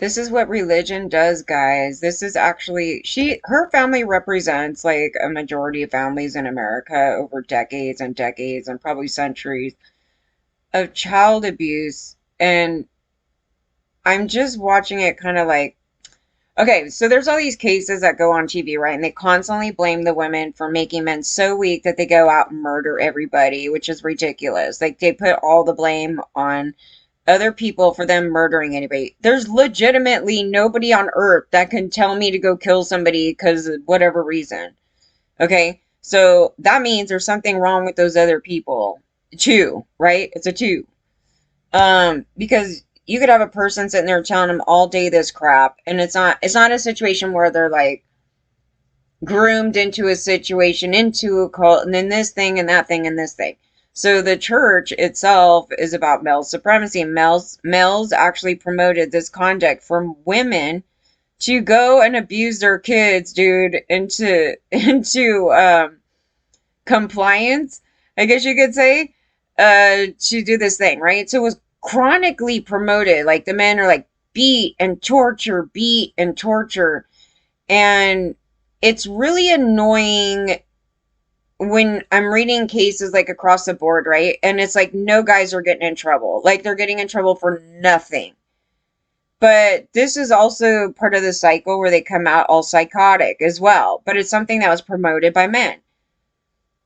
This is what religion does, guys. This is actually her family represents like a majority of families in America over decades and decades and probably centuries of child abuse. And I'm just watching it kind of like, okay, so there's all these cases that go on TV, right? And they constantly blame the women for making men so weak that they go out and murder everybody, which is ridiculous. Like they put all the blame on other people for them murdering anybody. There's legitimately nobody on earth that can tell me to go kill somebody because of whatever reason. Okay? So that means there's something wrong with those other people too, right? It's a two. Because you could have a person sitting there telling them all day this crap, and it's not a situation where they're like groomed into a situation, into a cult, and then this thing and that thing and this thing. So the church itself is about male supremacy. Males actually promoted this conduct from women to go and abuse their kids, dude, into compliance, I guess you could say, to do this thing, right? So it was chronically promoted. Like the men are like beat and torture. And it's really annoying when I'm reading cases like across the board, right? And it's like no guys are getting in trouble. Like they're getting in trouble for nothing. But this is also part of the cycle where they come out all psychotic as well. But it's something that was promoted by men.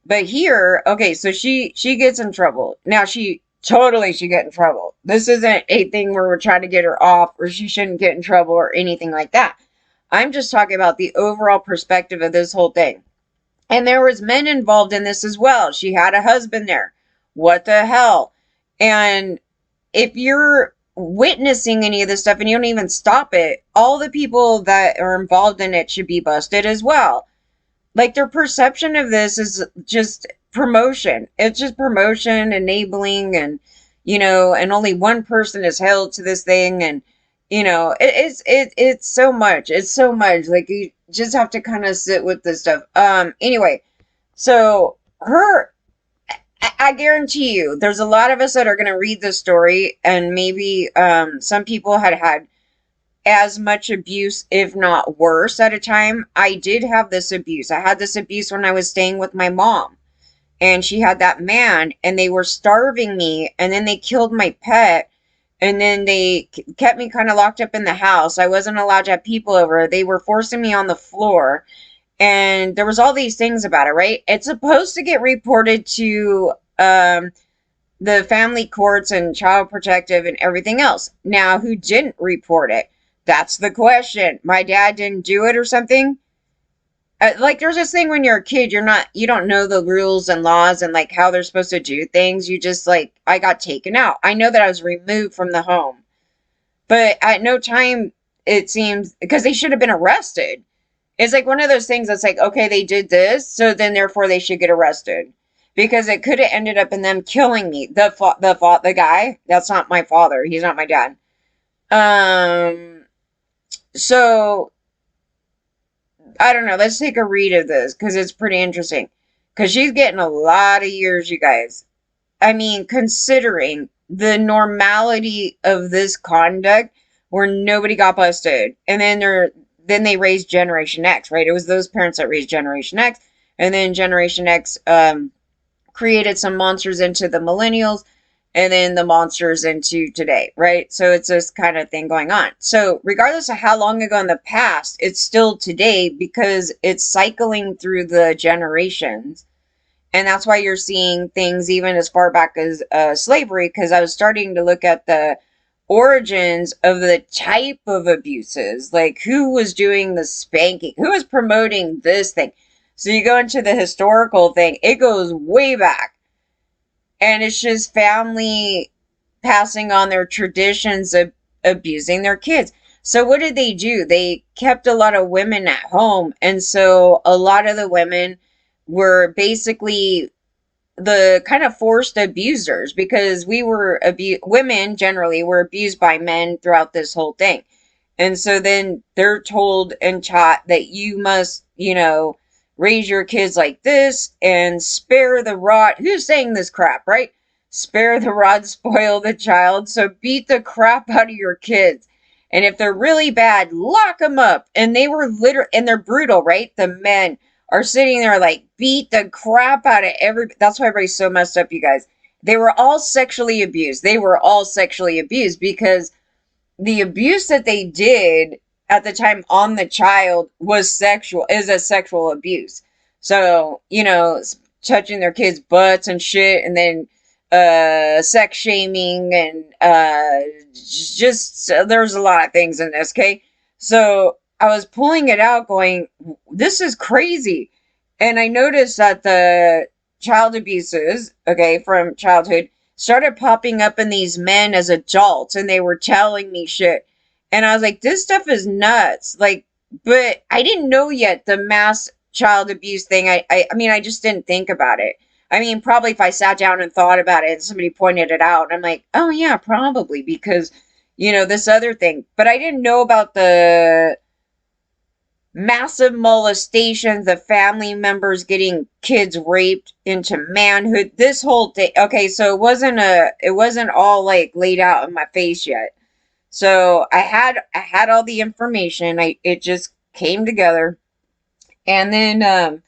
But here, okay, so she gets in trouble. Now she get in trouble. This isn't a thing where we're trying to get her off or she shouldn't get in trouble or anything like that. I'm just talking about the overall perspective of this whole thing. And there was men involved in this as well. She had a husband there. What the hell? And if you're witnessing any of this stuff and you don't even stop it, all the people that are involved in it should be busted as well. Like their perception of this is just promotion. It's just promotion, enabling, and only one person is held to this thing, and it's so much. It's so much. Like you just have to kind of sit with this stuff. Anyway, so her I guarantee you, there's a lot of us that are going to read this story, and maybe some people had as much abuse, if not worse, at a time. I did have this abuse. I had this abuse when I was staying with my mom, and she had that man, and they were starving me, and then they killed my pet, and then they kept me kind of locked up in the house. I wasn't allowed to have people over. They were forcing me on the floor, and there was all these things about it, right? It's supposed to get reported to the family courts and child protective and everything else. Now, who didn't report it? That's the question. My dad didn't do it or something. Like there's this thing when you're a kid, you don't know the rules and laws and like how they're supposed to do things. You just like, I got taken out. I know that I was removed from the home, but at no time it seems, because they should have been arrested. It's like one of those things that's like, okay, they did this, so then therefore they should get arrested, because it could have ended up in them killing me. The guy, that's not my father. He's not my dad. So I don't know. Let's take a read of this because it's pretty interesting. Because she's getting a lot of years, you guys. I mean, considering the normality of this conduct where nobody got busted. And then they raised Generation X, right? It was those parents that raised Generation X. And then Generation X created some monsters into the millennials, and then the monsters into today, right? So it's this kind of thing going on. So regardless of how long ago in the past, it's still today because it's cycling through the generations. And that's why you're seeing things even as far back as slavery, because I was starting to look at the origins of the type of abuses, like who was doing the spanking, who was promoting this thing. So you go into the historical thing, it goes way back. And it's just family passing on their traditions of abusing their kids. So what did they do? They kept a lot of women at home. And so a lot of the women were basically the kind of forced abusers, because women generally were abused by men throughout this whole thing. And so then they're told and taught that you must, raise your kids like this and spare the rod. Who's saying this crap, right? Spare the rod, spoil the child. So beat the crap out of your kids. And if they're really bad, lock them up. And they were literally, and they're brutal, right? The men are sitting there like beat the crap out of every. That's why everybody's so messed up, you guys. They were all sexually abused. They were all sexually abused because the abuse that they did at the time on the child was sexual, is a sexual abuse. So, touching their kids' butts and shit, and then sex shaming, and just there's a lot of things in this, okay? So I was pulling it out going, this is crazy. And I noticed that the child abuses, okay, from childhood started popping up in these men as adults, and they were telling me shit. And I was like, this stuff is nuts. Like, but I didn't know yet the mass child abuse thing. I mean, I just didn't think about it. I mean, probably if I sat down and thought about it and somebody pointed it out, I'm like, oh yeah, probably because, this other thing. But I didn't know about the massive molestations, the family members getting kids raped into manhood, this whole thing. Okay, so it wasn't all like laid out in my face yet. So I had all the information. It just came together. And then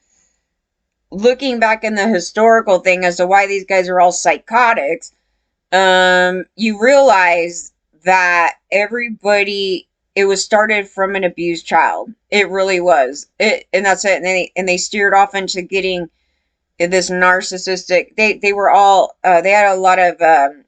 looking back in the historical thing as to why these guys are all psychotics, you realize that it was started from an abused child. It really was. And that's it. And they steered off into getting this narcissistic. They were all they had a lot of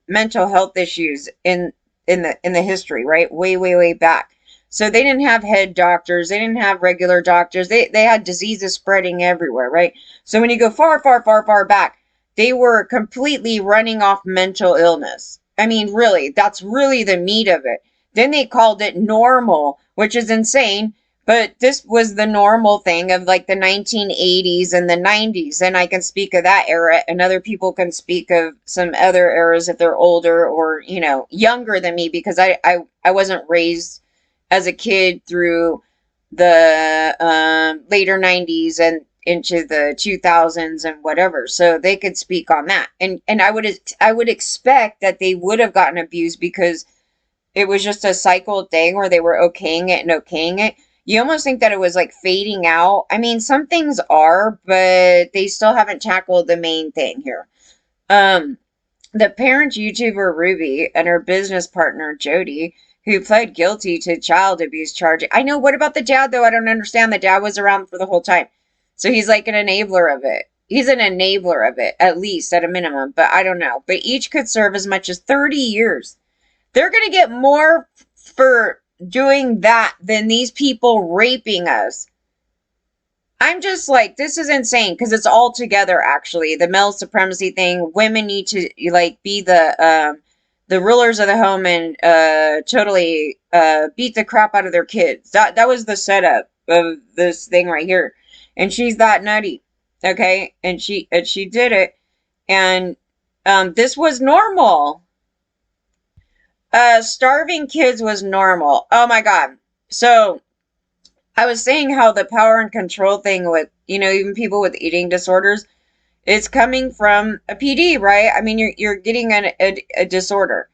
mental health issues in the history, right? Way way way back. So they didn't have head doctors. They didn't have regular doctors. They had diseases spreading everywhere, right? So when you go far far far far back, they were completely running off mental illness. I mean, really, that's really the meat of it. Then they called it normal, which is insane. But this was the normal thing of like the 1980s and the 90s. And I can speak of that era, and other people can speak of some other eras if they're older or, younger than me, because I wasn't raised as a kid through the later 90s and into the 2000s and whatever. So they could speak on that. And I would expect that they would have gotten abused because it was just a cycle thing where they were okaying it and okaying it. You almost think that it was like fading out. I mean, some things are, but they still haven't tackled the main thing here. Um, the parent YouTuber Ruby and her business partner Jodi, who pled guilty to child abuse charge. I know. What about the dad though? I don't understand. The dad was around for the whole time, so he's like an enabler of it. He's an enabler of it, at least at a minimum. But I don't know. But each could serve as much as 30 years. They're going to get more for doing that than these people raping us. I'm just like, this is insane because it's all together, actually. The male supremacy thing. Women need to like be the rulers of the home and totally beat the crap out of their kids. That was the setup of this thing right here. And she's that nutty. Okay? And she did it. And this was normal. Starving kids was normal. Oh my God. So I was saying how the power and control thing with, even people with eating disorders, it's coming from a PD, right? I mean, you're getting a disorder.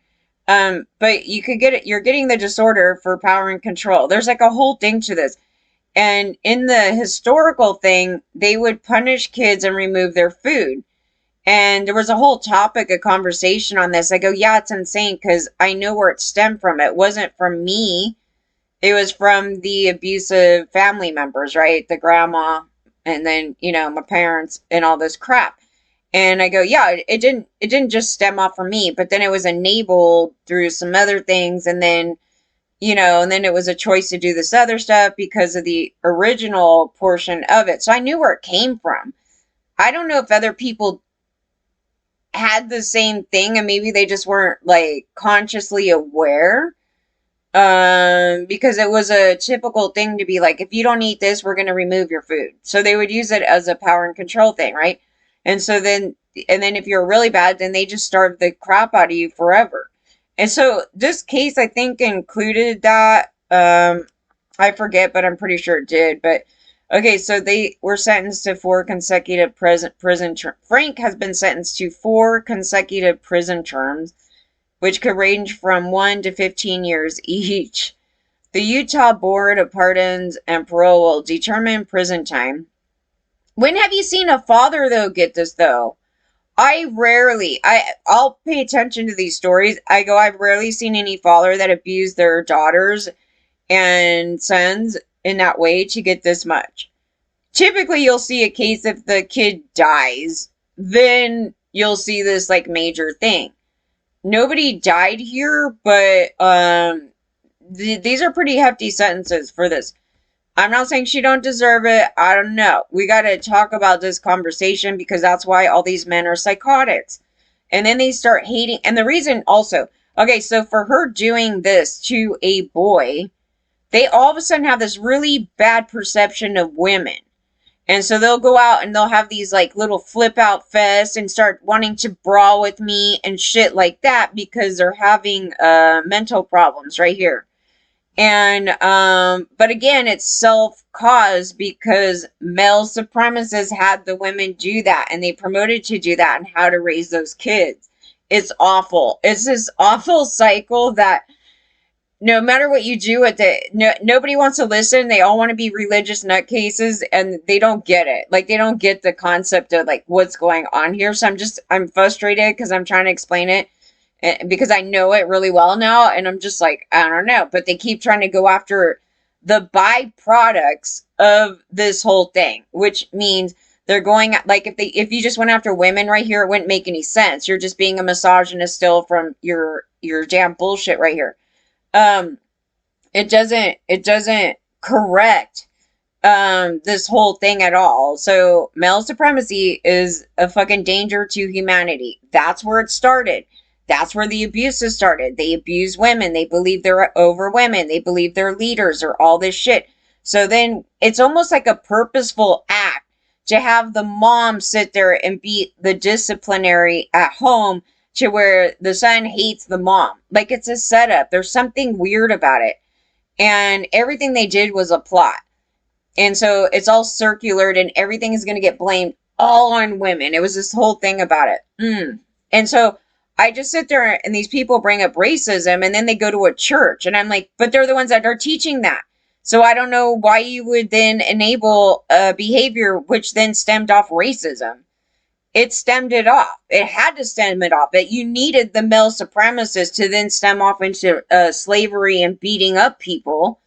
But you could get it, you're getting the disorder for power and control. There's like a whole thing to this. And in the historical thing, they would punish kids and remove their food. And there was a whole topic, a conversation on this. I go, yeah, it's insane because I know where it stemmed from. It wasn't from me. It was from the abusive family members, right? The grandma and then, my parents and all this crap. And I go, yeah, it didn't just stem off from me, but then it was enabled through some other things. And then, and then it was a choice to do this other stuff because of the original portion of it. So I knew where it came from. I don't know if other people had the same thing and maybe they just weren't like consciously aware, because it was a typical thing to be like, if you don't eat this, we're going to remove your food. So they would use it as a power and control thing, right? And so then if you're really bad, then they just starve the crap out of you forever. And so this case, I think, included that. I forget, but I'm pretty sure it did. But okay, so they were sentenced to 4 consecutive prison terms. Frank has been sentenced to 4 consecutive prison terms, which could range from 1 to 15 years each. The Utah Board of Pardons and Parole will determine prison time. When have you seen a father, though, get this, though? I'll pay attention to these stories. I've rarely seen any father that abused their daughters and sons in that way to get this much. Typically, you'll see a case if the kid dies, then you'll see this like major thing. Nobody died here, but these are pretty hefty sentences for this. I'm not saying she don't deserve it. I don't know. We got to talk about this conversation because that's why all these men are psychotics. And then they start hating. And the reason also, okay, so for her doing this to a boy, they all of a sudden have this really bad perception of women. And so they'll go out and they'll have these like little flip out fests and start wanting to brawl with me and shit like that because they're having mental problems right here. And but again, it's self-caused because male supremacists had the women do that and they promoted to do that and how to raise those kids. It's awful. It's this awful cycle that no matter what you do at nobody wants to listen. They all want to be religious nutcases and they don't get it. Like they don't get the concept of like what's going on here. So I'm frustrated because I'm trying to explain it because I know it really well now, and I'm just like, I don't know, but they keep trying to go after the byproducts of this whole thing, which means they're going like if you just went after women right here, it wouldn't make any sense. You're just being a misogynist still from your damn bullshit right here. It doesn't correct this whole thing at all. So male supremacy is a fucking danger to humanity. That's where it started. That's where the abuses started. They abuse women. They believe they're over women. They believe they're leaders or all this shit. So then it's almost like a purposeful act to have the mom sit there and be the disciplinary at home to where the son hates the mom. Like it's a setup. There's something weird about it. And everything they did was a plot. And so it's all circular and everything is going to get blamed all on women. It was this whole thing about it. And so I just sit there and these people bring up racism and then they go to a church and I'm like, but they're the ones that are teaching that. So I don't know why you would then enable a behavior which then stemmed off racism. It stemmed it off. It had to stem it off. That you needed the male supremacists to then stem off into slavery and beating up people.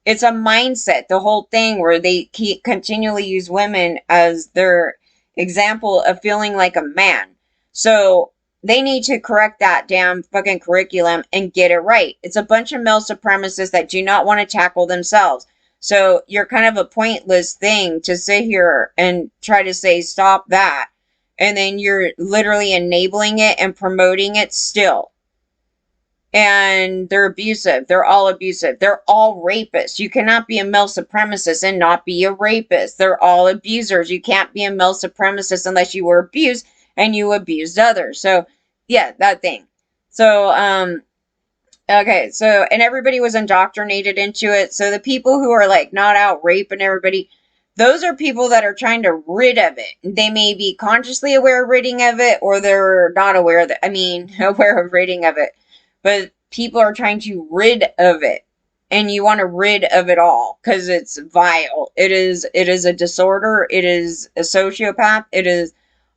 It's a mindset, the whole thing where they continually use women as their example of feeling like a man. So they need to correct that damn fucking curriculum and get it right. It's a bunch of male supremacists that do not want to tackle themselves. So you're kind of a pointless thing to sit here and try to say, stop that. And then you're literally enabling it and promoting it still. And they're abusive. They're all abusive. They're all rapists. You cannot be a male supremacist and not be a rapist. They're all abusers. You can't be a male supremacist unless you were abused and you abused others. So, yeah, that thing. So, okay, so, and everybody was indoctrinated into it. So the people who are like not out raping everybody, those are people that are trying to rid of it. They may be consciously aware of ridding of it, or they're not aware of it. Aware of ridding of it. But people are trying to rid of it. And you want to rid of it all because it's vile. It is a disorder. It is a sociopath. It is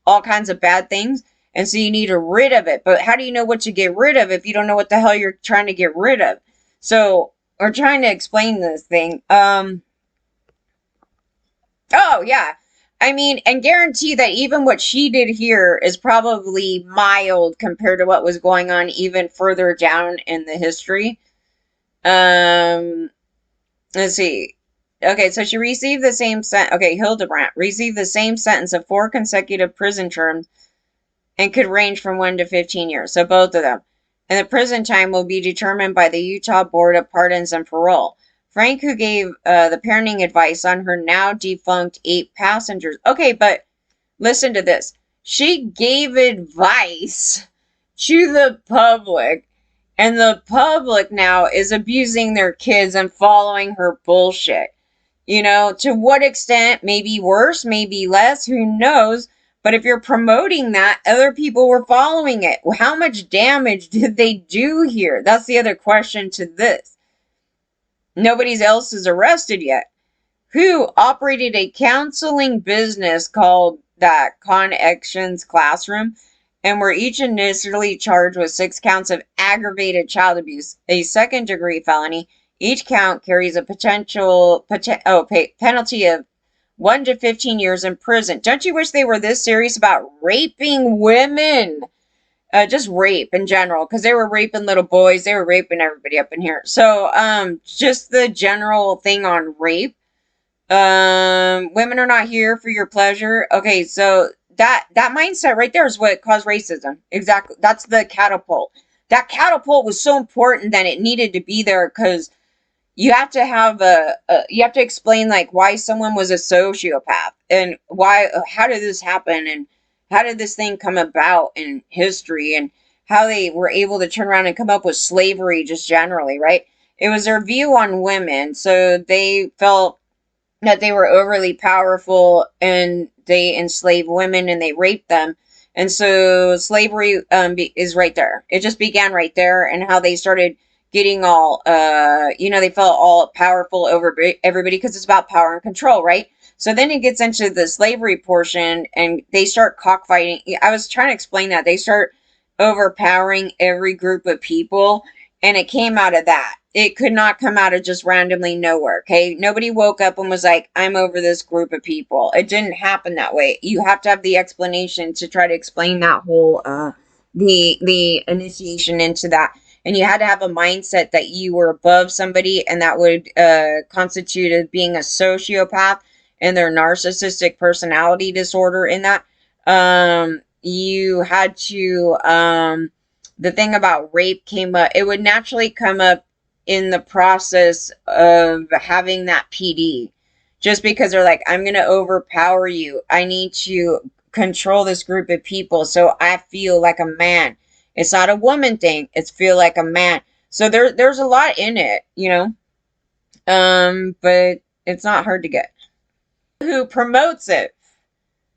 all kinds of bad things. And so you need to rid of it. But how do you know what to get rid of if you don't know what the hell you're trying to get rid of? So we're trying to explain this thing. Oh, yeah. I mean, and guarantee that even what she did here is probably mild compared to what was going on even further down in the history. Let's see. Okay, so she received the same sentence. Okay, Hildebrandt received the same sentence of 4 consecutive prison terms and could range from 1 to 15 years. So both of them. And the prison time will be determined by the Utah Board of Pardons and Parole. Frank, who gave the parenting advice on her now defunct 8 passengers. Okay, but listen to this. She gave advice to the public, and the public now is abusing their kids and following her bullshit. You know, to what extent? Maybe worse, maybe less, who knows? But if you're promoting that, other people were following it. How much damage did they do here? That's the other question to this. Nobody else is arrested yet. Who operated a counseling business called that Connections Classroom, and were each initially charged with 6 counts of aggravated child abuse, a second-degree felony. Each count carries a penalty of 1 to 15 years in prison. Don't you wish they were this serious about raping women? Just rape in general, because they were raping little boys, they were raping everybody up in here. So, just the general thing on rape. Women are not here for your pleasure. Okay, so that mindset right there is what caused racism. Exactly. That's the catapult. That catapult was so important that it needed to be there, because you have to have you have to explain like why someone was a sociopath, and why, how did this happen, and how did this thing come about in history, and how they were able to turn around and come up with slavery just generally, right? It was their view on women, so they felt that they were overly powerful, and they enslaved women and they raped them. And so slavery is right there. It just began right there, and how they started getting all, they felt all powerful over everybody, because it's about power and control, right? So then it gets into the slavery portion, and they start cockfighting. I was trying to explain that. They start overpowering every group of people, and it came out of that. It could not come out of just randomly nowhere, okay? Nobody woke up and was like, I'm over this group of people. It didn't happen that way. You have to have the explanation to try to explain that whole, the initiation into that. And you had to have a mindset that you were above somebody, and that would constitute as being a sociopath and their narcissistic personality disorder in that. You had to, the thing about rape came up, it would naturally come up in the process of having that PD. Just because they're like, I'm going to overpower you. I need to control this group of people so I feel like a man. It's not a woman thing. It's feel like a man. So there's a lot in it, but it's not hard to get. Who promotes it?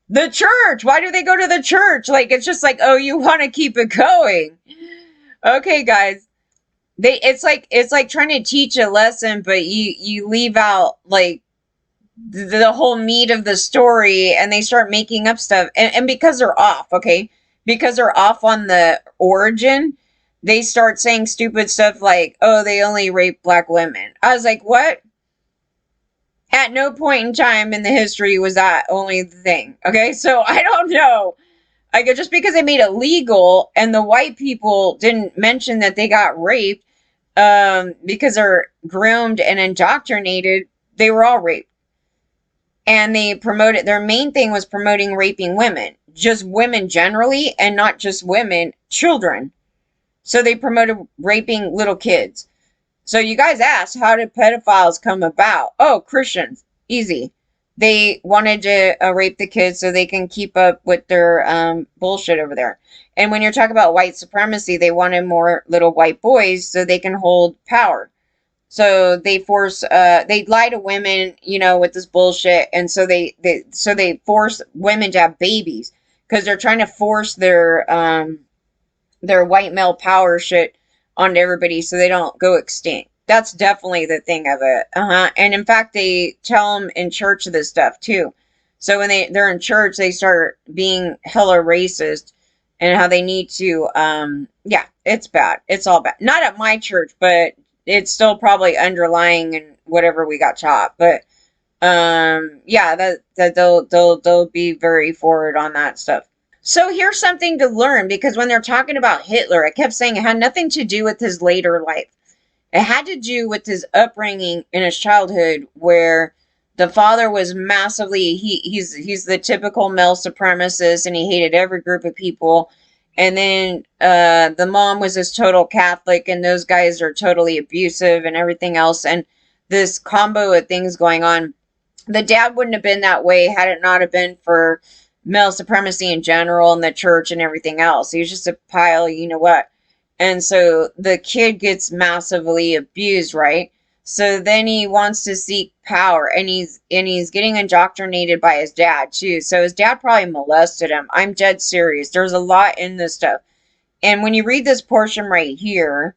The church. Why do they go to the church? Like, it's just like, oh, you want to keep it going. Okay, guys. It's like trying to teach a lesson, but you leave out like the whole meat of the story, and they start making up stuff. And because they're off, okay? Because they're off on the origin, they start saying stupid stuff like, oh, they only rape black women. I was like, what? At no point in time in the history was that only the thing. Okay, so I don't know. Like, just because they made it legal and the white people didn't mention that they got raped, because they're groomed and indoctrinated, they were all raped. And they promoted, their main thing was promoting raping women, just women generally, and not just women, children. So they promoted raping little kids. So you guys asked, how did pedophiles come about? Oh, Christians. Easy. They wanted to rape the kids so they can keep up with their bullshit over there. And when you're talking about white supremacy, they wanted more little white boys so they can hold power. So they they lie to women, with this bullshit. And so they force women to have babies, because they're trying to force their white male power shit onto everybody so they don't go extinct. That's definitely the thing of it. And in fact, they tell them in church this stuff too. So when they're in church, they start being hella racist, and how they need to, yeah, it's bad. It's all bad. Not at my church, but it's still probably underlying in whatever we got taught. But, yeah, that they'll be very forward on that stuff. So here's something to learn, because when they're talking about Hitler, I kept saying it had nothing to do with his later life. It had to do with his upbringing in his childhood, where the father was massively, he's the typical male supremacist, and he hated every group of people. And then the mom was this total Catholic, and those guys are totally abusive and everything else. And this combo of things going on. The dad wouldn't have been that way had it not have been for male supremacy in general and the church and everything else. He was just a pile, you know what. And so the kid gets massively abused, right? So then he wants to seek power, and he's getting indoctrinated by his dad too. So his dad probably molested him. I'm dead serious. There's a lot in this stuff. And when you read this portion right here,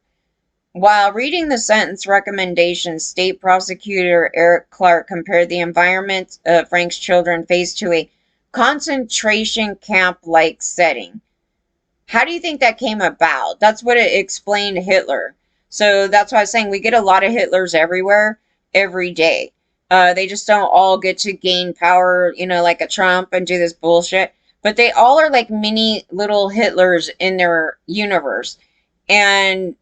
While reading the sentence recommendation, State Prosecutor Eric Clark compared the environment Frank's children faced to a concentration camp-like setting. How do you think that came about? That's what it explained Hitler. So that's why I was saying we get a lot of Hitlers everywhere, every day. They just don't all get to gain power, like a Trump and do this bullshit. But they all are like mini little Hitlers in their universe. And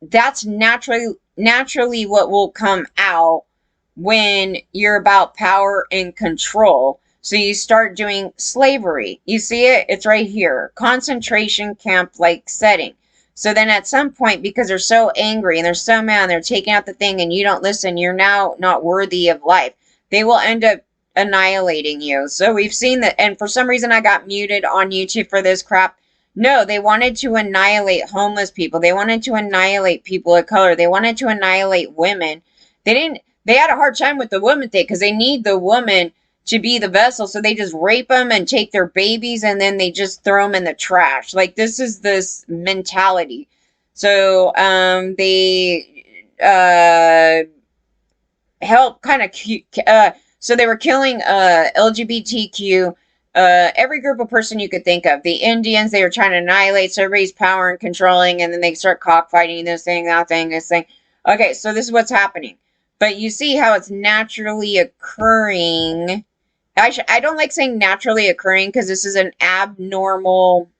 that's naturally what will come out when you're about power and control. So you start doing slavery. You see it? It's right here. Concentration camp like setting. So then at some point, because they're so angry and they're so mad, and they're taking out the thing and you don't listen, you're now not worthy of life. They will end up annihilating you. So we've seen that. And for some reason, I got muted on YouTube for this crap. No, they wanted to annihilate homeless people. They wanted to annihilate people of color. They wanted to annihilate women. They had a hard time with the woman thing because they need the woman to be the vessel. So they just rape them and take their babies and then they just throw them in the trash. Like this is this mentality. So they help kind of so they were killing LGBTQ, every group of person you could think of. The Indians, they were trying to annihilate, so everybody's power and controlling, and then they start cockfighting this thing, that thing, this thing. Okay, so this is what's happening. But you see how it's naturally occurring. I don't like saying naturally occurring because this is an abnormal.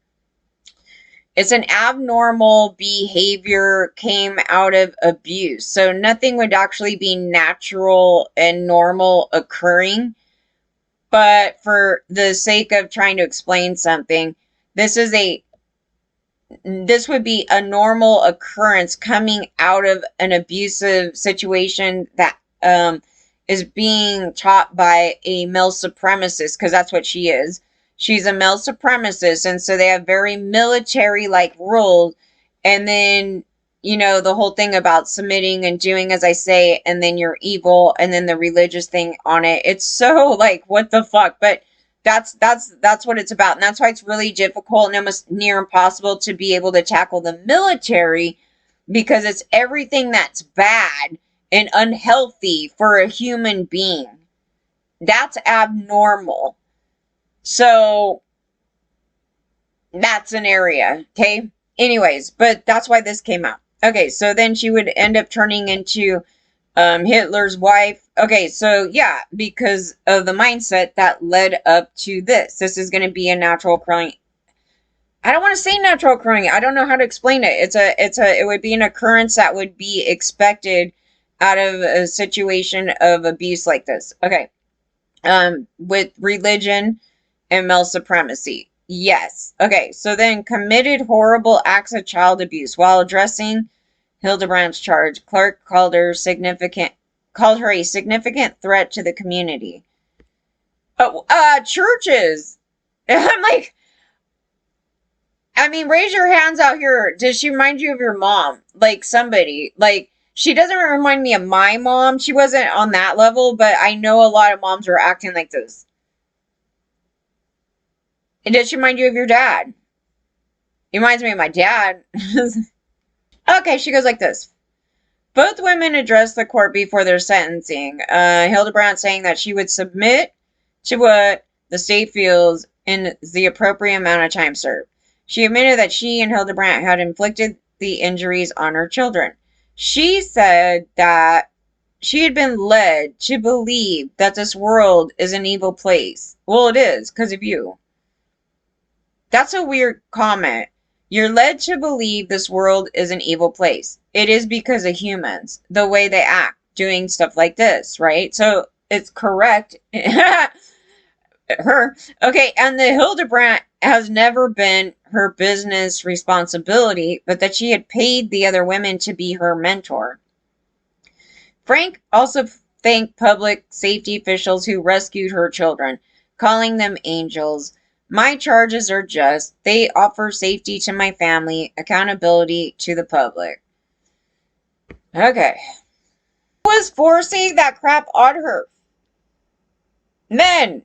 It's an abnormal behavior came out of abuse. So nothing would actually be natural and normal occurring. But for the sake of trying to explain something, this would be a normal occurrence coming out of an abusive situation that is being taught by a male supremacist, because that's what she is. She's a male supremacist, and so they have very military-like rules. And then, the whole thing about submitting and doing as I say, and then you're evil, and then the religious thing on it. It's so like, what the fuck? But that's what it's about. And that's why it's really difficult and almost near impossible to be able to tackle the military, because it's everything that's bad and unhealthy for a human being. That's abnormal. So that's an area, okay? Anyways, but that's why this came out. Okay, so then she would end up turning into Hitler's wife. Okay, so yeah, because of the mindset that led up to this. This is going to be a natural occurring. I don't want to say natural occurring. I don't know how to explain it. It would be an occurrence that would be expected out of a situation of abuse like this. Okay. With religion and male supremacy. Yes. Okay, so then committed horrible acts of child abuse. While addressing Hildebrandt's charge, Clark called her a significant threat to the community. Oh, churches. I'm like, I mean, raise your hands out here. Does she remind you of your mom? Like somebody. Like, she doesn't remind me of my mom. She wasn't on that level, but I know a lot of moms are acting like this. And does she remind you of your dad? It reminds me of my dad. Okay, she goes like this. Both women addressed the court before their sentencing. Hildebrandt saying that she would submit to what the state feels in the appropriate amount of time served. She admitted that she and Hildebrandt had inflicted the injuries on her children. She said that she had been led to believe that this world is an evil place. Well, it is, because of you. That's a weird comment. You're led to believe this world is an evil place. It is because of humans, the way they act, doing stuff like this, right? So it's correct. Her. Okay, and the Hildebrandt has never been her business responsibility, but that she had paid the other women to be her mentor. Frank also thanked public safety officials who rescued her children, calling them angels. My charges are just. They offer safety to my family, accountability to the public. Okay. Who was forcing that crap on her? Men.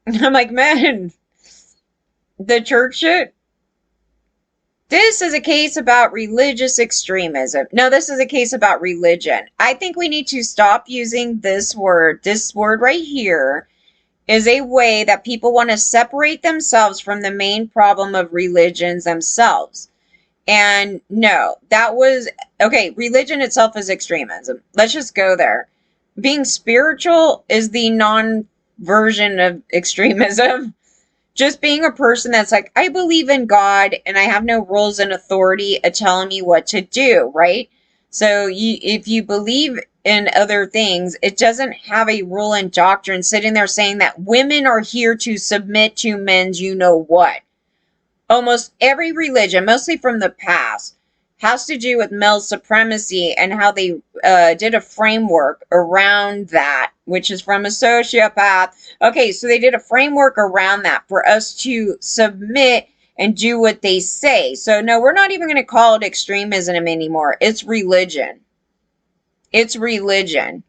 I'm like, men. The church shit? This is a case about religious extremism. No, this is a case about religion. I think we need to stop using this word. This word right here is a way that people want to separate themselves from the main problem of religions themselves. And no, that was okay. Religion itself is extremism. Let's just go there. Being spiritual is the non version of extremism. Just being a person that's like, I believe in God and I have no rules and authority telling me what to do, right? So if you believe in other things, it doesn't have a rule and doctrine sitting there saying that women are here to submit to men's you know what. Almost every religion, mostly from the past, has to do with male supremacy and how they did a framework around that, which is from a sociopath. Okay, so they did a framework around that for us to submit and do what they say. So, no, we're not even going to call it extremism anymore. It's religion. It's religion.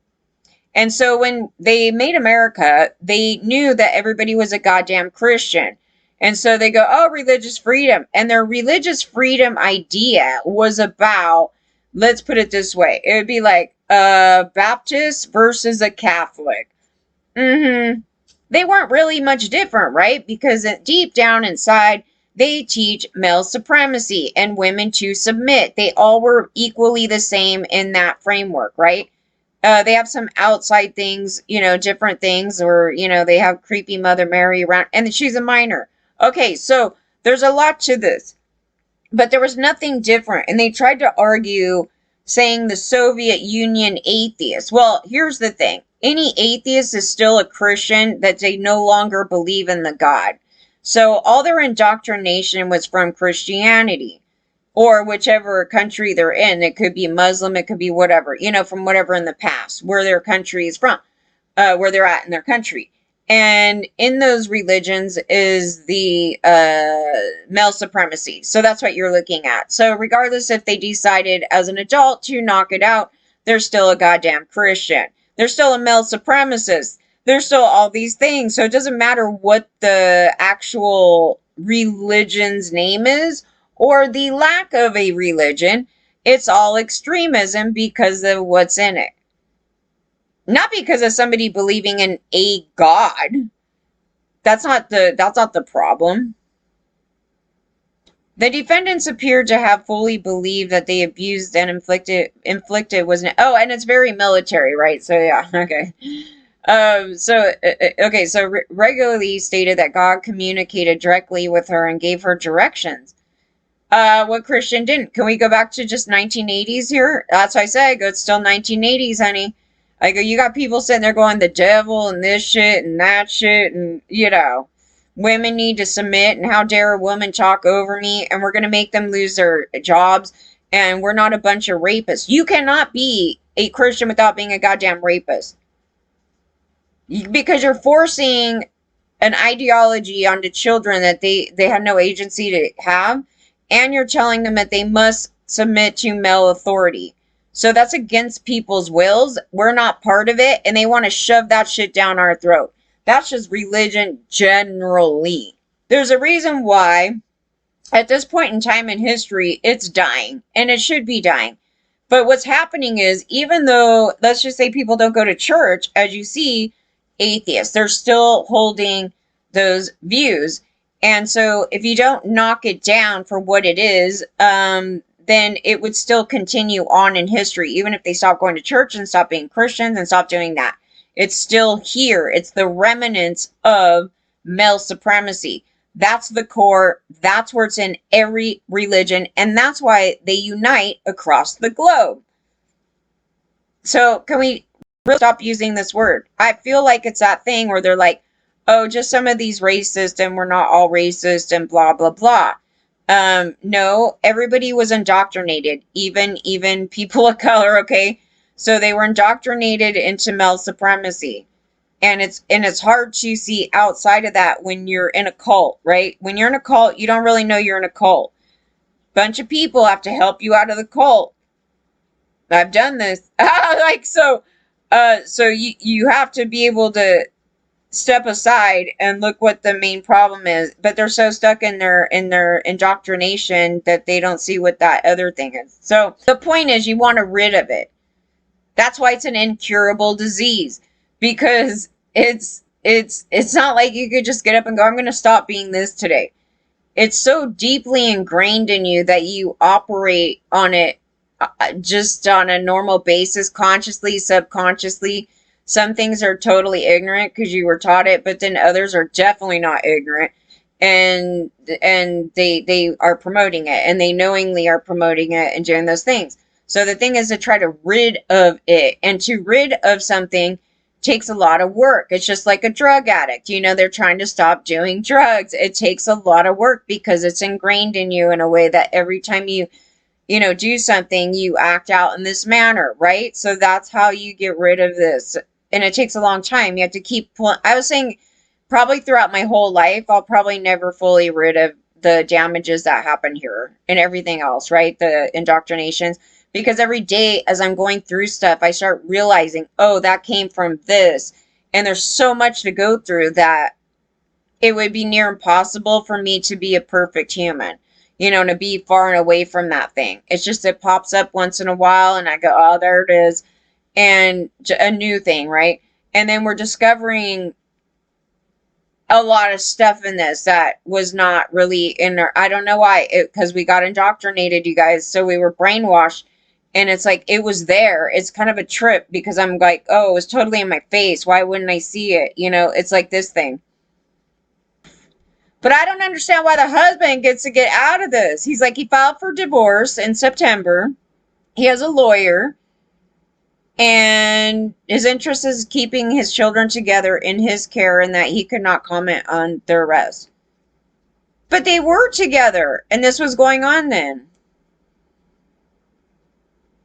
And so when they made America, they knew that everybody was a goddamn Christian. And so they go, oh, religious freedom. And their religious freedom idea was about, let's put it this way, it would be like a Baptist versus a Catholic. They weren't really much different, right? Because deep down inside, they teach male supremacy and women to submit. They all were equally the same in that framework, right? They have some outside things, different things, or, they have creepy Mother Mary around, and she's a minor. Okay, so there's a lot to this, but there was nothing different. And they tried to argue saying the Soviet Union atheist. Well, here's the thing. Any atheist is still a Christian that they no longer believe in the God. So all their indoctrination was from Christianity or whichever country they're in. It could be Muslim, it could be whatever, from whatever in the past, where their country is from, where they're at in their country. And in those religions is the male supremacy. So that's what you're looking at. So regardless if they decided as an adult to knock it out, they're still a goddamn Christian. They're still a male supremacist. They're still all these things. So it doesn't matter what the actual religion's name is or the lack of a religion. It's all extremism because of what's in it. Not because of somebody believing in a God. That's not the problem. The defendants appeared to have fully believed that they abused and inflicted was and it's very military, right? So yeah, okay. So regularly stated that God communicated directly with her and gave her directions. What Christian didn't. Can we go back to just 1980s here? That's why I say it's still 1980s, honey. I go, you got people sitting there going, the devil and this shit and that shit, and, women need to submit, and how dare a woman talk over me, and we're going to make them lose their jobs, and we're not a bunch of rapists. You cannot be a Christian without being a goddamn rapist. Because you're forcing an ideology onto children that they have no agency to have, and you're telling them that they must submit to male authority. So that's against people's wills. We're not part of it, and they want to shove that shit down our throat. That's just religion generally. There's a reason why, at this point in time in history, it's dying, and it should be dying. But what's happening is, even though, let's just say people don't go to church, as you see, atheists, they're still holding those views. And so if you don't knock it down for what it is, then it would still continue on in history, even if they stop going to church and stop being Christians and stop doing that. It's still here. It's the remnants of male supremacy. That's the core. That's where it's in every religion. And that's why they unite across the globe. So can we really stop using this word? I feel like it's that thing where they're like, oh, just some of these racist and we're not all racist and blah, blah, blah. No, everybody was indoctrinated, even people of color, okay? So they were indoctrinated into male supremacy. And it's hard to see outside of that when you're in a cult, right? When you're in a cult, you don't really know you're in a cult. Bunch of people have to help you out of the cult. I've done this. So you have to be able to step aside and look what the main problem is, but they're so stuck in their indoctrination that they don't see what that other thing is. So the point is, you want to rid of it. That's why it's an incurable disease, because it's not like you could just get up and go, I'm going to stop being this today. It's so deeply ingrained in you that you operate on it just on a normal basis, consciously, subconsciously. Some things are totally ignorant because you were taught it, but then others are definitely not ignorant, and they are promoting it, and they knowingly are promoting it and doing those things. So the thing is to try to rid of it, and to rid of something takes a lot of work. It's just like a drug addict. You know, they're trying to stop doing drugs. It takes a lot of work because it's ingrained in you in a way that every time you know, do something, you act out in this manner, right? So that's how you get rid of this. And it takes a long time. You have to keep I was saying probably throughout my whole life, I'll probably never fully rid of the damages that happen here and everything else, right? The indoctrinations. Because every day as I'm going through stuff, I start realizing, oh, that came from this. And there's so much to go through that it would be near impossible for me to be a perfect human, you know, to be far and away from that thing. It's just, it pops up once in a while and I go, oh, there it is. And a new thing, right? And then we're discovering a lot of stuff in this that was not really in there. I don't know why, because we got indoctrinated, you guys. So we were brainwashed. And it's like, it was there. It's kind of a trip because I'm like, oh, it was totally in my face. Why wouldn't I see it? You know, it's like this thing. But I don't understand why the husband gets to get out of this. He's like, he filed for divorce in September. He has a lawyer. And his interest is keeping his children together in his care and that he could not comment on their arrest. But they were together. And this was going on then.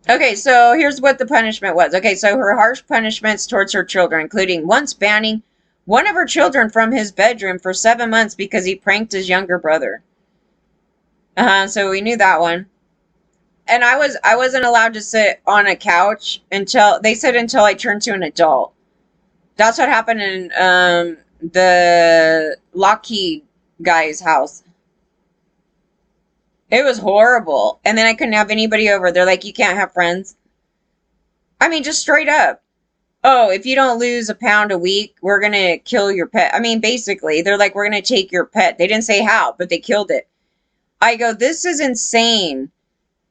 Okay, so here's what the punishment was. Okay, so her harsh punishments towards her children, including once banning one of her children from his bedroom for 7 months because he pranked his younger brother. So we knew that one. And I wasn't allowed to sit on a couch until they said until I turned to an adult. That's what happened in the Lockheed guy's house. It was horrible. And then I couldn't have anybody over. They're like, you can't have friends. I mean, just straight up. Oh, if you don't lose a pound a week, we're going to kill your pet. I mean, basically, they're like, we're going to take your pet. They didn't say how, but they killed it. I go, this is insane.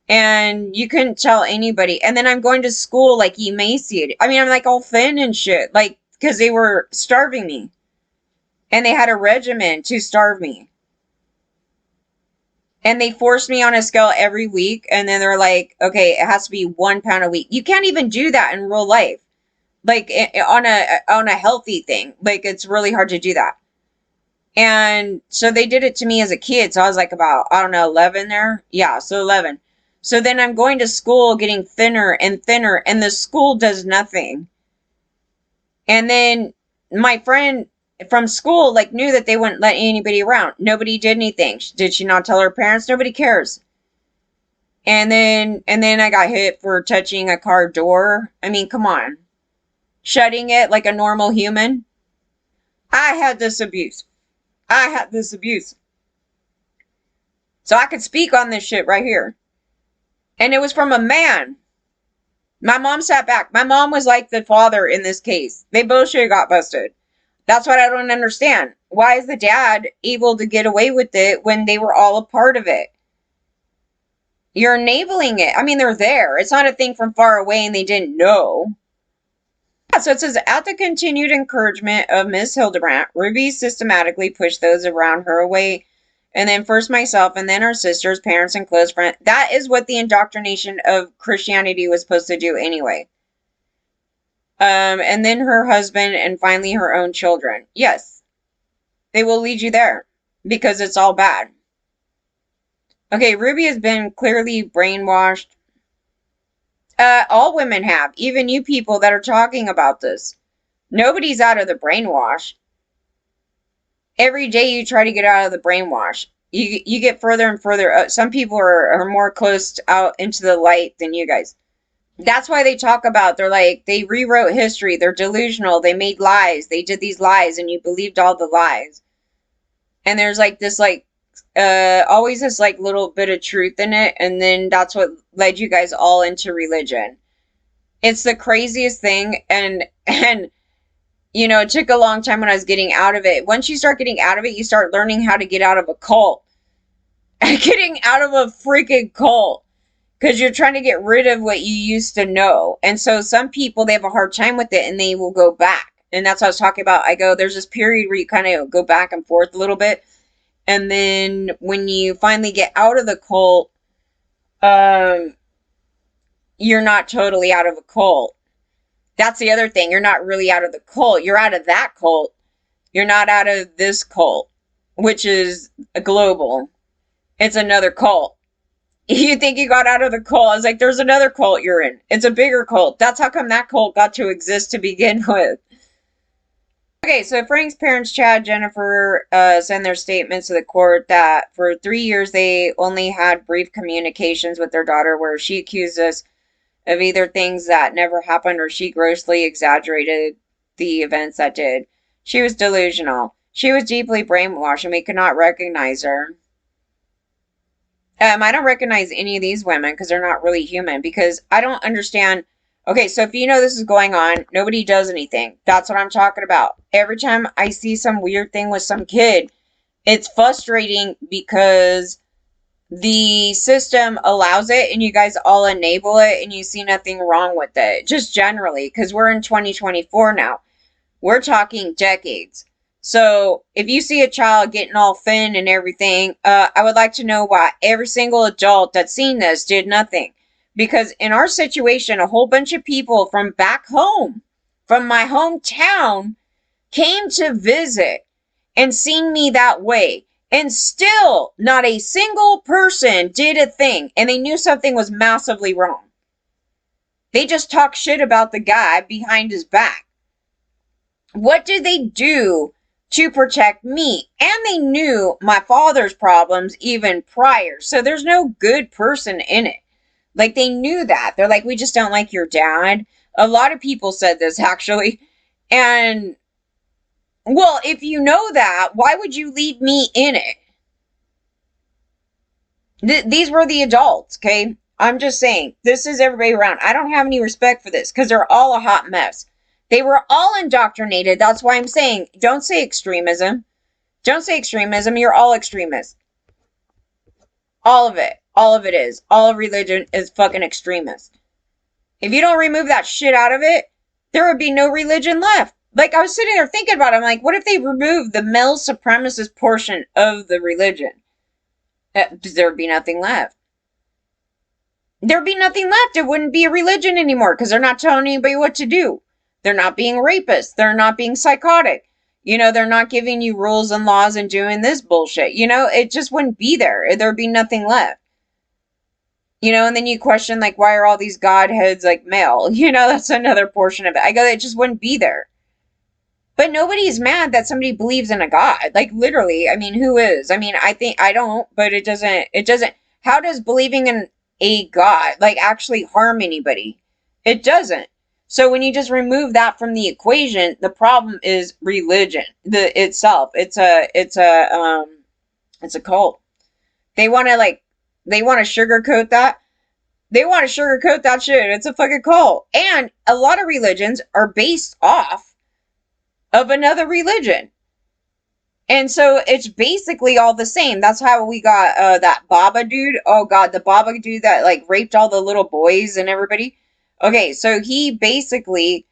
And you couldn't tell anybody. And then I'm going to school like emaciated. I mean, I'm like all thin and shit. Like, because they were starving me. And they had a regimen to starve me. And they forced me on a scale every week. And then they're like, okay, it has to be 1 pound a week. You can't even do that in real life. Like on a healthy thing. Like it's really hard to do that. And so they did it to me as a kid. So I was like about, I don't know, 11 there. Yeah, so 11. So then I'm going to school getting thinner and thinner. And the school does nothing. And then my friend from school like knew that they wouldn't let anybody around. Nobody did anything. Did she not tell her parents? Nobody cares. And then I got hit for touching a car door. I mean, come on. Shutting it like a normal human. I had this abuse. I had this abuse. So I could speak on this shit right here. And it was from a man. My mom sat back. My mom was like the father in this case. They both should have got busted. That's what I don't understand. Why is the dad able to get away with it when they were all a part of it? You're enabling it. I mean, they're there. It's not a thing from far away and they didn't know. Yeah, so it says, at the continued encouragement of Miss Hildebrandt, Ruby systematically pushed those around her away. And then first myself and then her sisters, parents, and close friends. That is what the indoctrination of Christianity was supposed to do anyway. And then her husband and finally her own children. Yes, they will lead you there because it's all bad. Okay, Ruby has been clearly brainwashed. All women have, even you people that are talking about this. Nobody's out of the brainwash. Every day you try to get out of the brainwash. You get further and further. Some people are more close out into the light than you guys. That's why they talk about, they're like, they rewrote history. They're delusional. They made lies. They did these lies and you believed all the lies. And there's like this like always this like little bit of truth in it, and then that's what led you guys all into religion. It's the craziest thing, and you know, it took a long time when I was getting out of it. Once you start getting out of it, you start learning how to get out of a cult. Getting out of a freaking cult. Because you're trying to get rid of what you used to know. And so some people, they have a hard time with it and they will go back. And that's what I was talking about. I go, there's this period where you kind of go back and forth a little bit. And then when you finally get out of the cult, um, you're not totally out of a cult. That's the other thing. You're not really out of the cult. You're out of that cult. You're not out of this cult, which is a global. It's another cult. You think you got out of the cult. I was like, there's another cult you're in. It's a bigger cult. That's how come that cult got to exist to begin with. Okay, so Frank's parents, Chad, Jennifer, send their statements to the court that for 3 years they only had brief communications with their daughter where she accused us of either things that never happened or she grossly exaggerated the events that did. She was delusional. She was deeply brainwashed and we could not recognize her. I don't recognize any of these women because they're not really human, because I don't understand. Okay, so if you know this is going on, nobody does anything. That's what I'm talking about. Every time I see some weird thing with some kid, it's frustrating because the system allows it and you guys all enable it and you see nothing wrong with it. Just generally, because we're in 2024 now. We're talking decades. So if you see a child getting all thin and everything, I would like to know why every single adult that's seen this did nothing. Because in our situation, a whole bunch of people from back home, from my hometown, came to visit and seen me that way. And still, not a single person did a thing. And they knew something was massively wrong. They just talk shit about the guy behind his back. What did they do to protect me? And they knew my father's problems even prior. So there's no good person in it. Like, they knew that. They're like, we just don't like your dad. A lot of people said this, actually. And, well, if you know that, why would you leave me in it? These were the adults, okay? I'm just saying, this is everybody around. I don't have any respect for this because they're all a hot mess. They were all indoctrinated. That's why I'm saying, don't say extremism. Don't say extremism. You're all extremists. All of it. All of it is. All of religion is fucking extremist. If you don't remove that shit out of it, there would be no religion left. Like, I was sitting there thinking about it. I'm like, what if they removed the male supremacist portion of the religion? There'd be nothing left. There'd be nothing left. It wouldn't be a religion anymore because they're not telling anybody what to do. They're not being rapists. They're not being psychotic. You know, they're not giving you rules and laws and doing this bullshit. You know, it just wouldn't be there. There'd be nothing left. You know, and then you question, like, why are all these godheads, like, male? You know, that's another portion of it. I go, it just wouldn't be there. But nobody's mad that somebody believes in a god. Like, literally, I mean, who is? I mean, I think, I don't, but it doesn't, how does believing in a god, like, actually harm anybody? It doesn't. So when you just remove that from the equation, the problem is religion, itself. It's a cult. They want to sugarcoat that. They want to sugarcoat that shit. It's a fucking cult. And a lot of religions are based off of another religion. And so it's basically all the same. That's how we got that Baba dude. Oh God, the Baba dude that like raped all the little boys and everybody. Okay, so he basically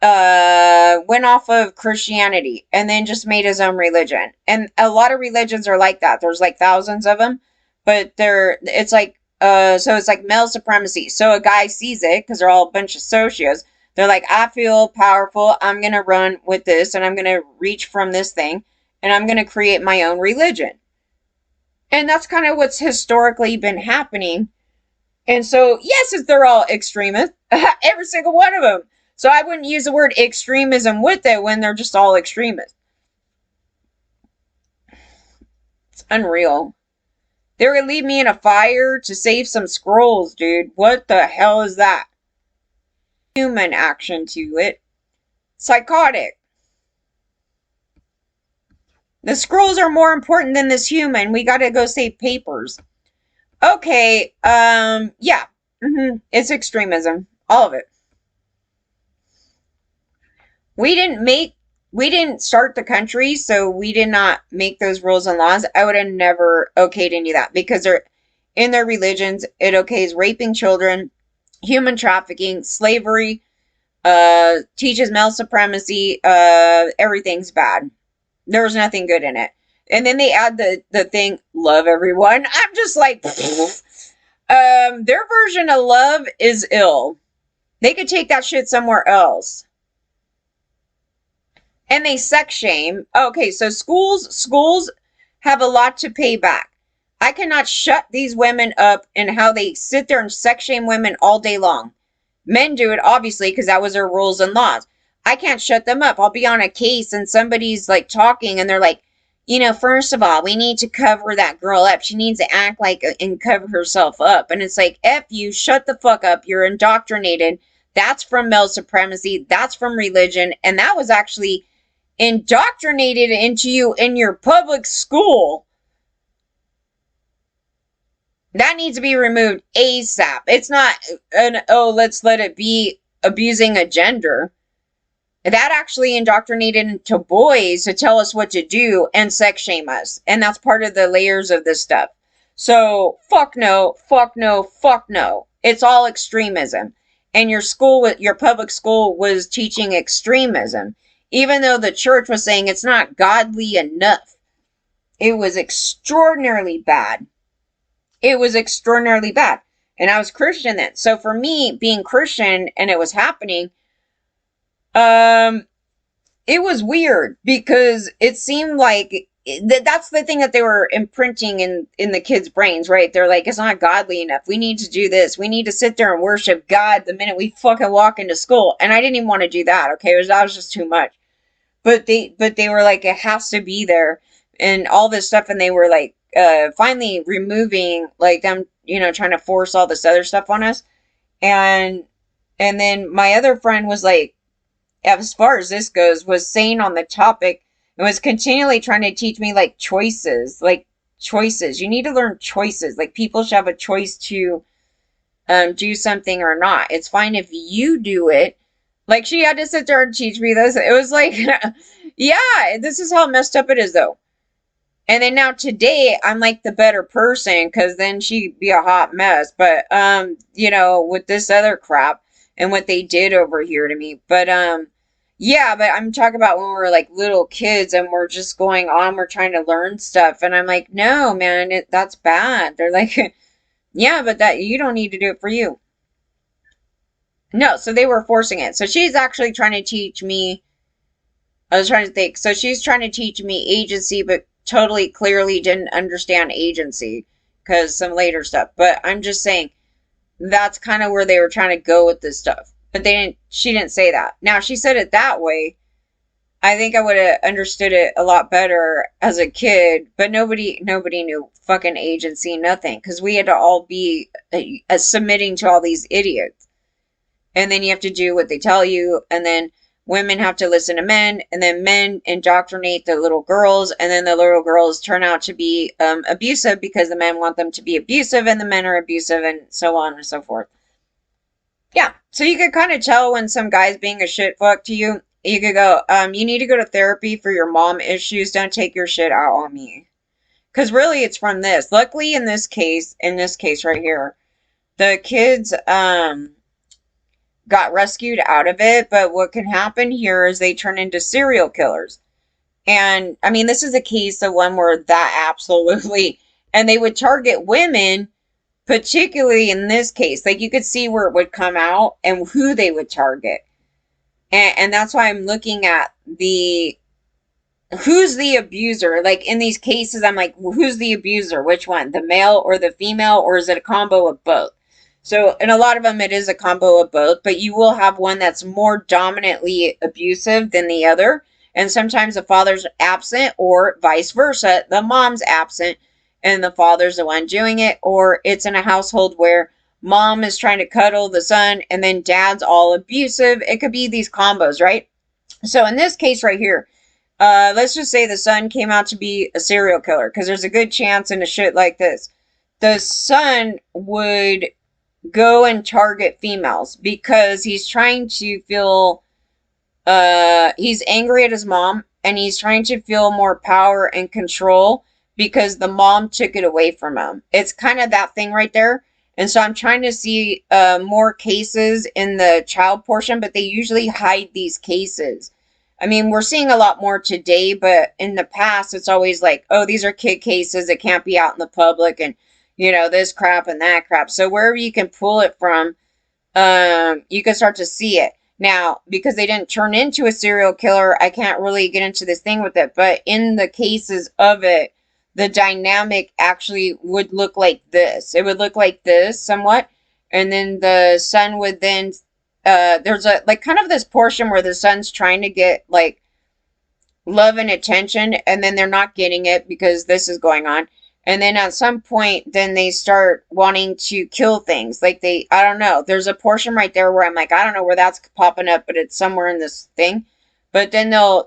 went off of Christianity and then just made his own religion. And a lot of religions are like that. There's like thousands of them, but it's like so it's like male supremacy. So a guy sees it because they're all a bunch of socios. They're like, I feel powerful. I'm gonna run with this, and I'm gonna reach from this thing, and I'm gonna create my own religion. And that's kind of what's historically been happening. And so, yes, they're all extremists, every single one of them. So I wouldn't use the word extremism with it when they're just all extremists. It's unreal. They're gonna leave me in a fire to save some scrolls, dude. What the hell is that? human action to it. Psychotic. The scrolls are more important than this human. We gotta go save papers. Okay, yeah. It's extremism. All of it. We didn't start the country, so we did not make those rules and laws. I would have never okayed any of that because they're in their religions, it okays raping children, human trafficking, slavery, teaches male supremacy, everything's bad. There was nothing good in it. And then they add the thing, love everyone. I'm just like, their version of love is ill. They could take that shit somewhere else. And they sex shame. Okay, so schools have a lot to pay back. I cannot shut these women up and how they sit there and sex shame women all day long. Men do it, obviously, because that was their rules and laws. I can't shut them up. I'll be on a case and somebody's like talking and they're like, first of all, we need to cover that girl up. She needs to act like and cover herself up. And it's like, F you, shut the fuck up. You're indoctrinated. That's from male supremacy. That's from religion. And that was actually indoctrinated into you in your public school. That needs to be removed ASAP. It's not let's let it be abusing a gender. That actually indoctrinated into boys to tell us what to do and sex shame us. And that's part of the layers of this stuff. So, fuck no, fuck no, fuck no. It's all extremism. And your public school was teaching extremism. Even though the church was saying it's not godly enough. It was extraordinarily bad. It was extraordinarily bad. And I was Christian then. So for me, being Christian and it was happening, it was weird because it seemed like that's the thing that they were imprinting in the kids' brains, right? They're like, it's not godly enough. We need to do this. We need to sit there and worship God the minute we fucking walk into school. And I didn't even want to do that. Okay. That was just too much. But they were like, it has to be there and all this stuff. And they were like, finally removing like them, trying to force all this other stuff on us. And then my other friend was like, as far as this goes, was saying on the topic and was continually trying to teach me like choices. You need to learn choices. Like people should have a choice to do something or not. It's fine if you do it. Like she had to sit there and teach me this. It was like, yeah, this is how messed up it is though. And then now today I'm like the better person because then she'd be a hot mess. But, with this other crap and what they did over here to me. But, yeah, but I'm talking about when we were like little kids and we're just going on, we're trying to learn stuff. And I'm like, no, man, that's bad. They're like, yeah, but that you don't need to do it for you. No, so they were forcing it. So she's actually trying to teach me, I was trying to think. So she's trying to teach me agency, but totally clearly didn't understand agency because some later stuff. But I'm just saying that's kind of where they were trying to go with this stuff. But she didn't say that. Now, she said it that way. I think I would have understood it a lot better as a kid, but nobody knew fucking agency, nothing. Because we had to all be submitting to all these idiots. And then you have to do what they tell you, and then women have to listen to men, and then men indoctrinate the little girls, and then the little girls turn out to be abusive because the men want them to be abusive, and the men are abusive, and so on and so forth. Yeah, so you could kind of tell when some guy's being a shit fuck to you. You could go, you need to go to therapy for your mom issues. Don't take your shit out on me. Because really, it's from this. Luckily, in this case right here, the kids got rescued out of it. But what can happen here is they turn into serial killers. And, I mean, this is a case of one where that absolutely... And they would target women, particularly in this case. Like, you could see where it would come out and who they would target. And that's why I'm looking at who's the abuser? Like, in these cases, I'm like, who's the abuser? Which one? The male or the female? Or is it a combo of both? So, in a lot of them, it is a combo of both. But you will have one that's more dominantly abusive than the other. And sometimes the father's absent, or vice versa. The mom's absent and the father's the one doing it. Or it's in a household where mom is trying to cuddle the son, and then dad's all abusive. It could be these combos, right? So in this case right here, let's just say the son came out to be a serial killer, because there's a good chance in a shit like this, the son would go and target females because he's trying to feel, he's angry at his mom, and he's trying to feel more power and control because the mom took it away from him. It's kind of that thing right there. And so I'm trying to see more cases in the child portion, but they usually hide these cases. I mean, we're seeing a lot more today, but in the past, it's always like, oh, these are kid cases that can't be out in the public, and, this crap and that crap. So wherever you can pull it from, you can start to see it. Now, because they didn't turn into a serial killer, I can't really get into this thing with it. But in the cases of it, the dynamic actually would look like this. It would look like this somewhat. And then the son would then, there's a, like, kind of this portion where the son's trying to get, like, love and attention, and then they're not getting it because this is going on. And then at some point, then they start wanting to kill things. Like I don't know. There's a portion right there where I'm like, I don't know where that's popping up, but it's somewhere in this thing. But then they'll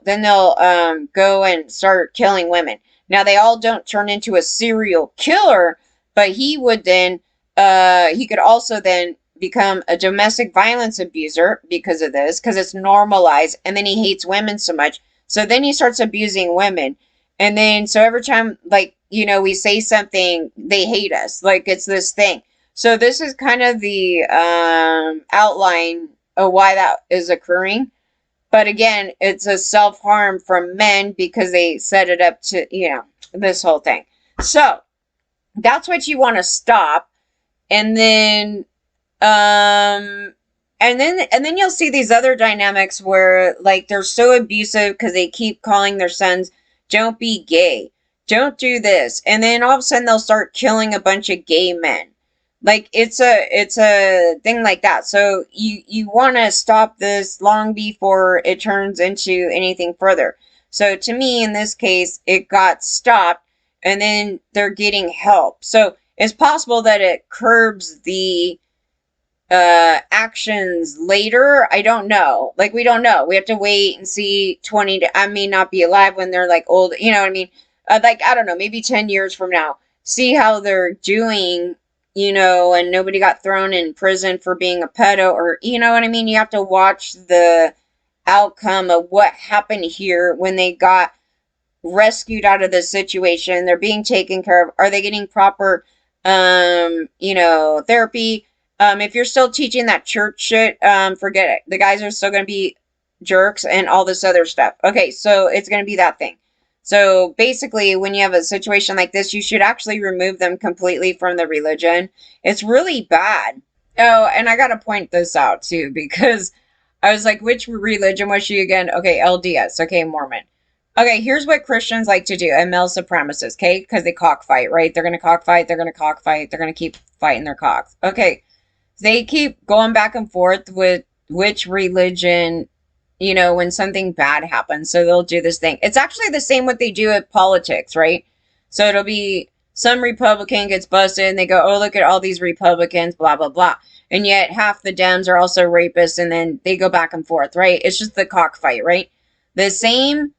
go and start killing women. Now they all don't turn into a serial killer, but he would then, he could also then become a domestic violence abuser because of this, because it's normalized, and then he hates women so much. So then he starts abusing women. And then, so every time, like, we say something, they hate us. Like, it's this thing. So this is kind of the outline of why that is occurring. But again, it's a self-harm from men because they set it up to, this whole thing. So that's what you want to stop. And then, and then you'll see these other dynamics where, like, they're so abusive because they keep calling their sons, don't be gay, don't do this, and then all of a sudden they'll start killing a bunch of gay men. Like, it's a thing like that. So you want to stop this long before it turns into anything further. So to me, in this case, it got stopped, and then they're getting help. So it's possible that it curbs the actions later. I don't know. Like, we don't know. We have to wait and see. I may not be alive when they're, like, old. You know what I mean? Like, I don't know, maybe 10 years from now. See how they're doing, and nobody got thrown in prison for being a pedo, or, you know what I mean? You have to watch the outcome of what happened here when they got rescued out of the situation. They're being taken care of. Are they getting proper, therapy? If you're still teaching that church shit, forget it. The guys are still going to be jerks and all this other stuff. Okay, so it's going to be that thing. So basically, when you have a situation like this, you should actually remove them completely from the religion. It's really bad. Oh, and I got to point this out too, because I was like, which religion was she again? Okay, LDS. Okay, Mormon. Okay, here's what Christians like to do, and male supremacists, okay? Because they cockfight, right? They're going to cockfight, they're going to cockfight, they're going to keep fighting their cocks. Okay, they keep going back and forth with which religion, when something bad happens. So they'll do this thing. It's actually the same what they do at politics, right? So it'll be some Republican gets busted and they go, oh, look at all these Republicans, blah, blah, blah. And yet half the Dems are also rapists, and then they go back and forth, right? It's just the cockfight, right? The same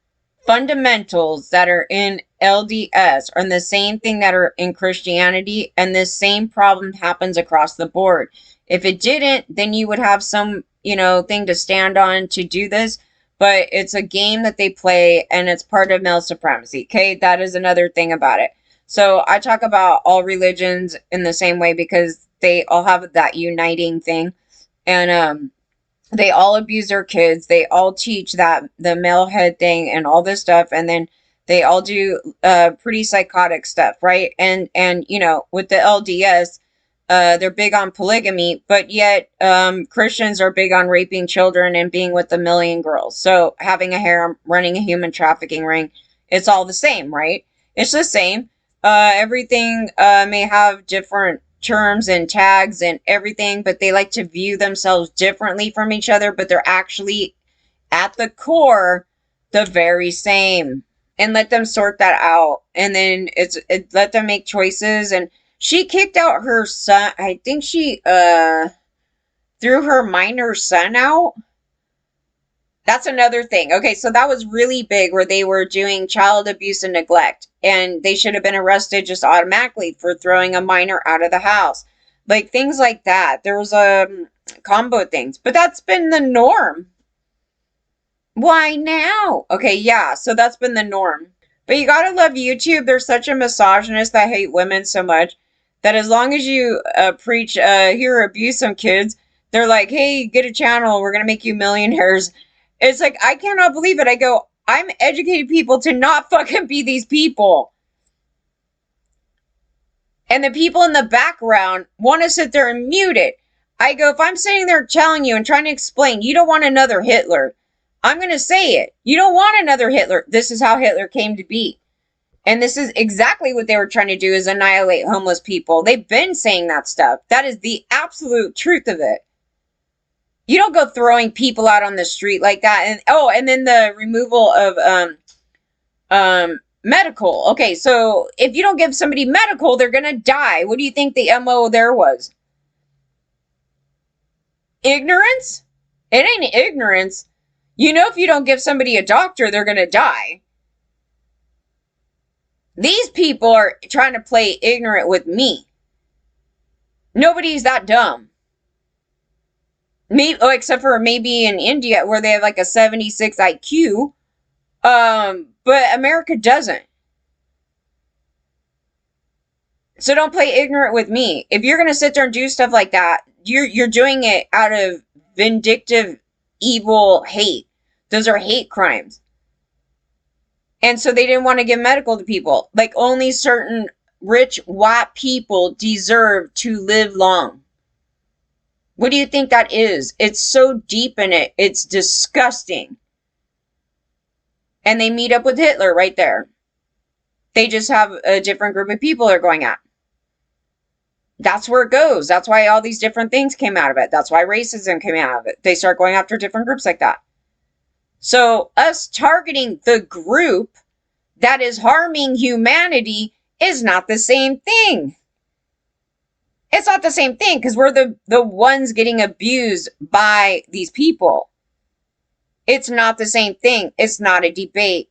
fundamentals that are in LDS are the same thing that are in Christianity, and the same problem happens across the board. If it didn't, then you would have some, thing to stand on to do this, but it's a game that they play, and it's part of male supremacy, okay? That is another thing about it. So I talk about all religions in the same way because they all have that uniting thing, and they all abuse their kids. They all teach that the male head thing and all this stuff. And then they all do pretty psychotic stuff, right? And with the LDS, they're big on polygamy, but yet Christians are big on raping children and being with a million girls. So having a harem, running a human trafficking ring, it's all the same, right? It's the same. Everything may have different terms and tags and everything, but they like to view themselves differently from each other, but they're actually at the core the very same. And let them sort that out, and then let them make choices and She kicked out her son. I think she threw her minor son out. That's another thing. Okay, so that was really big where they were doing child abuse and neglect, and they should have been arrested just automatically for throwing a minor out of the house. Like things like that. There was combo things, but that's been the norm. Why now? Okay, yeah, so that's been the norm. But you gotta love YouTube. They're such a misogynist that hate women so much that as long as you preach here abuse some kids, they're like, hey, get a channel. We're gonna make you millionaires. It's like I cannot believe it. I go, I'm educating people to not fucking be these people. And the people in the background want to sit there and mute it. I go, if I'm sitting there telling you and trying to explain, you don't want another Hitler. I'm going to say it. You don't want another Hitler. This is how Hitler came to be. And this is exactly what they were trying to do, is annihilate homeless people. They've been saying that stuff. That is the absolute truth of it. You don't go throwing people out on the street like that. And then the removal of medical. Okay, so if you don't give somebody medical, they're going to die. What do you think the MO there was? Ignorance? It ain't ignorance. You know, if you don't give somebody a doctor, they're going to die. These people are trying to play ignorant with me. Nobody's that dumb. Maybe, except for maybe in India where they have like a 76 IQ. But America doesn't. So don't play ignorant with me. If you're going to sit there and do stuff like that, you're doing it out of vindictive, evil hate. Those are hate crimes. And so they didn't want to give medical to people. Like only certain rich white people deserve to live long. What do you think that is? It's so deep in it. It's disgusting. And they meet up with Hitler right there. They just have a different group of people they're going at. That's where it goes. That's why all these different things came out of it. That's why racism came out of it. They start going after different groups like that. So us targeting the group that is harming humanity is not the same thing. It's not the same thing because we're the ones getting abused by these people. It's not the same thing. It's not a debate.